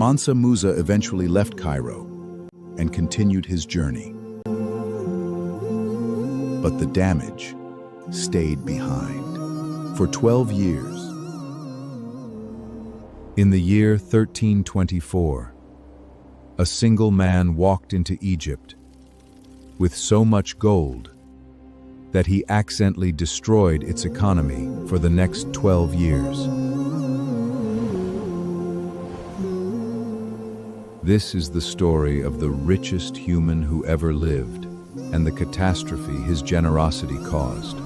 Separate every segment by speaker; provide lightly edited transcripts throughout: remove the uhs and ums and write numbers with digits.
Speaker 1: Mansa Musa eventually left Cairo and continued his journey. But the damage stayed behind for 12 years. In the year 1324, a single man walked into Egypt with so much gold that he accidentally destroyed its economy for the next 12 years. This is the story of the richest human who ever lived and the catastrophe his generosity caused.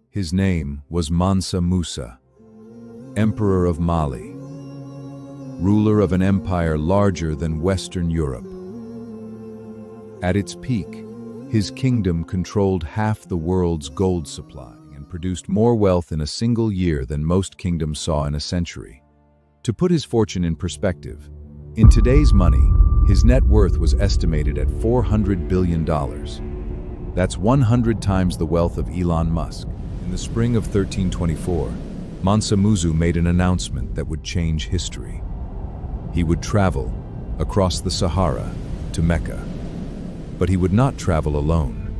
Speaker 1: His name was Mansa Musa, Emperor of Mali, ruler of an empire larger than Western Europe. At its peak, his kingdom controlled half the world's gold supply and produced more wealth in a single year than most kingdoms saw in a century. To put his fortune in perspective, in today's money, his net worth was estimated at $400 billion. That's 100 times the wealth of Elon Musk. In the spring of 1324, Mansa Musa made an announcement that would change history. He would travel across the Sahara to Mecca. But he would not travel alone.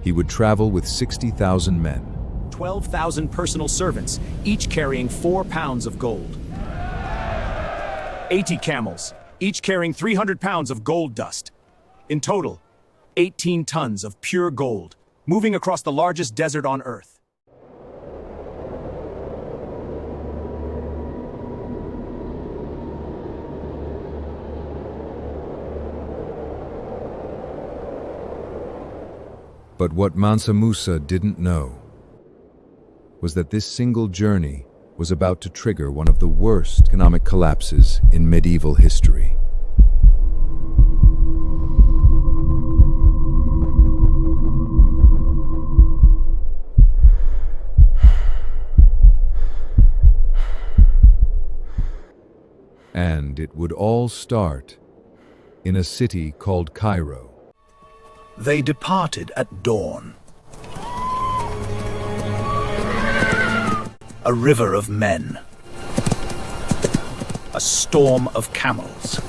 Speaker 1: He would travel with 60,000 men.
Speaker 2: 12,000 personal servants, each carrying 4 pounds of gold. 80 camels, each carrying 300 pounds of gold dust. In total, 18 tons of pure gold, moving across the largest desert on Earth.
Speaker 1: But what Mansa Musa didn't know was that this single journey was about to trigger one of the worst economic collapses in medieval history. And it would all start in a city called Cairo.
Speaker 3: They departed at dawn. A river of men. A storm of camels.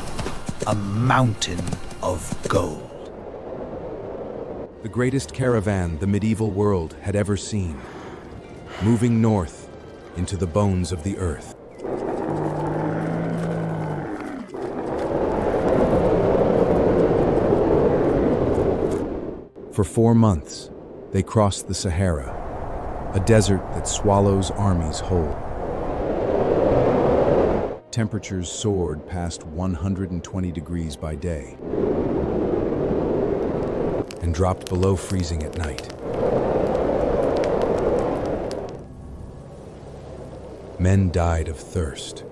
Speaker 3: A mountain of gold.
Speaker 1: The greatest caravan the medieval world had ever seen, moving north into the bones of the earth. For 4 months, they crossed the Sahara, a desert that swallows armies whole. Temperatures soared past 120 degrees by day and dropped below freezing at night. Men died of thirst.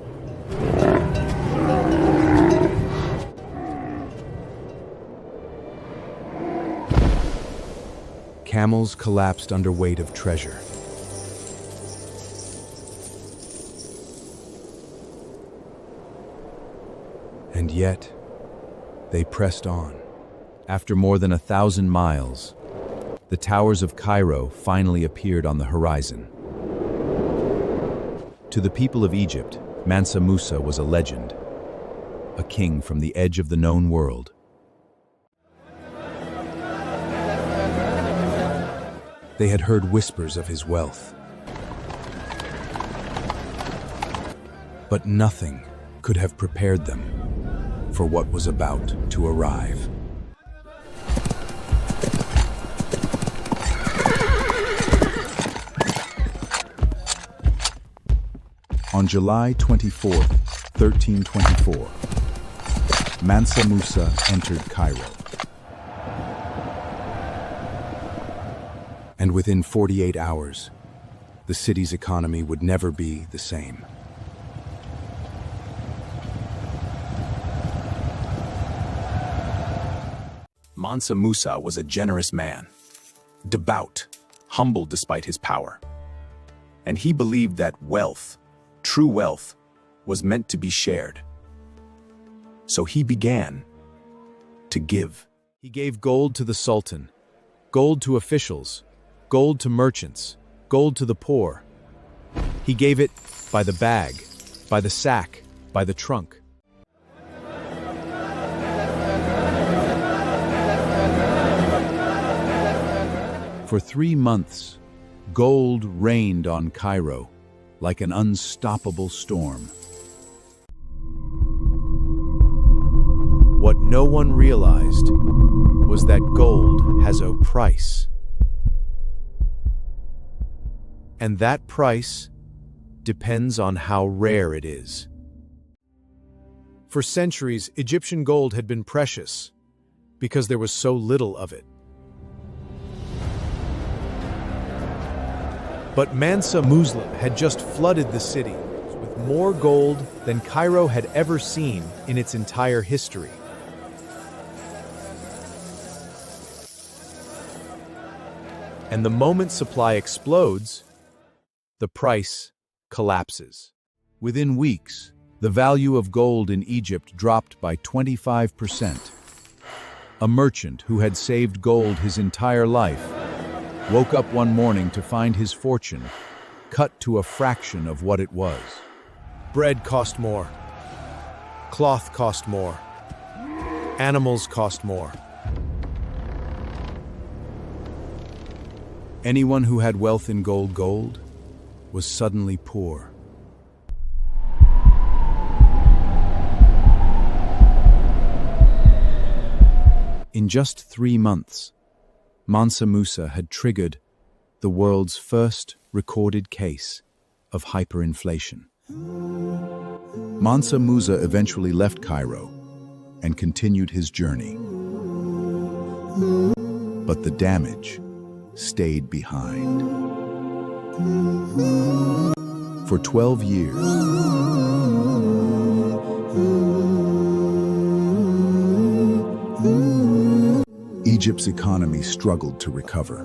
Speaker 1: Camels collapsed under weight of treasure. And yet, they pressed on. After more than 1,000 miles, the towers of Cairo finally appeared on the horizon. To the people of Egypt, Mansa Musa was a legend, a king from the edge of the known world. They had heard whispers of his wealth. But nothing could have prepared them for what was about to arrive. On July 24, 1324, Mansa Musa entered Cairo. And within 48 hours, the city's economy would never be the same.
Speaker 2: Mansa Musa was a generous man, devout, humble despite his power. And he believed that wealth, true wealth, was meant to be shared. So he began to give.
Speaker 1: He gave gold to the Sultan, gold to officials, gold to merchants, gold to the poor. He gave it by the bag, by the sack, by the trunk. For 3 months, gold rained on Cairo like an unstoppable storm. What no one realized was that gold has a price. And that price depends on how rare it is. For centuries, Egyptian gold had been precious because there was so little of it. But Mansa Musa had just flooded the city with more gold than Cairo had ever seen in its entire history. And the moment supply explodes, the price collapses. Within weeks, the value of gold in Egypt dropped by 25%. A merchant who had saved gold his entire life woke up one morning to find his fortune cut to a fraction of what it was. Bread cost more. Cloth cost more. Animals cost more. Anyone who had wealth in gold was suddenly poor. In just 3 months, Mansa Musa had triggered the world's first recorded case of hyperinflation. Mansa Musa eventually left Cairo and continued his journey. But the damage stayed behind. For 12 years, Egypt's economy struggled to recover.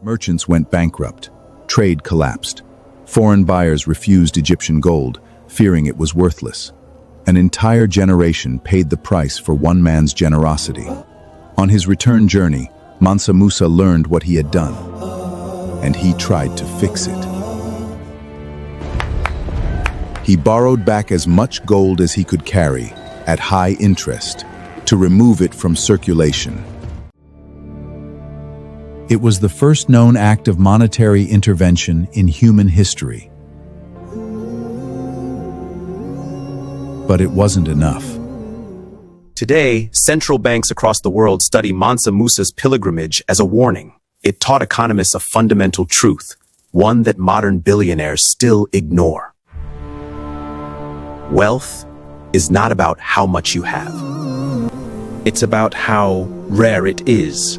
Speaker 1: Merchants went bankrupt, trade collapsed, foreign buyers refused Egyptian gold, fearing it was worthless. An entire generation paid the price for one man's generosity. On his return journey, Mansa Musa learned what he had done, and he tried to fix it. He borrowed back as much gold as he could carry, at high interest, to remove it from circulation. It was the first known act of monetary intervention in human history. But it wasn't enough.
Speaker 2: Today, central banks across the world study Mansa Musa's pilgrimage as a warning. It taught economists a fundamental truth, one that modern billionaires still ignore. Wealth is not about how much you have. It's about how rare it is.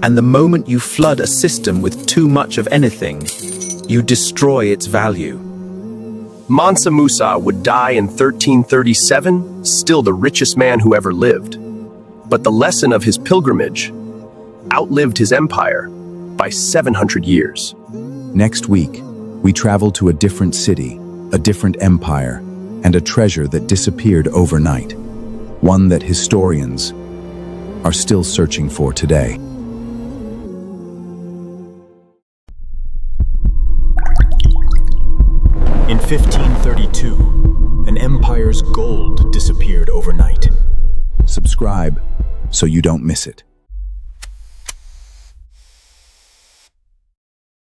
Speaker 2: And the moment you flood a system with too much of anything, you destroy its value. Mansa Musa would die in 1337, still the richest man who ever lived. But the lesson of his pilgrimage outlived his empire by 700 years.
Speaker 1: Next week, we travel to a different city, a different empire, and a treasure that disappeared overnight. One that historians are still searching for today.
Speaker 4: In 1532, an empire's gold disappeared overnight.
Speaker 1: Subscribe so you don't miss it.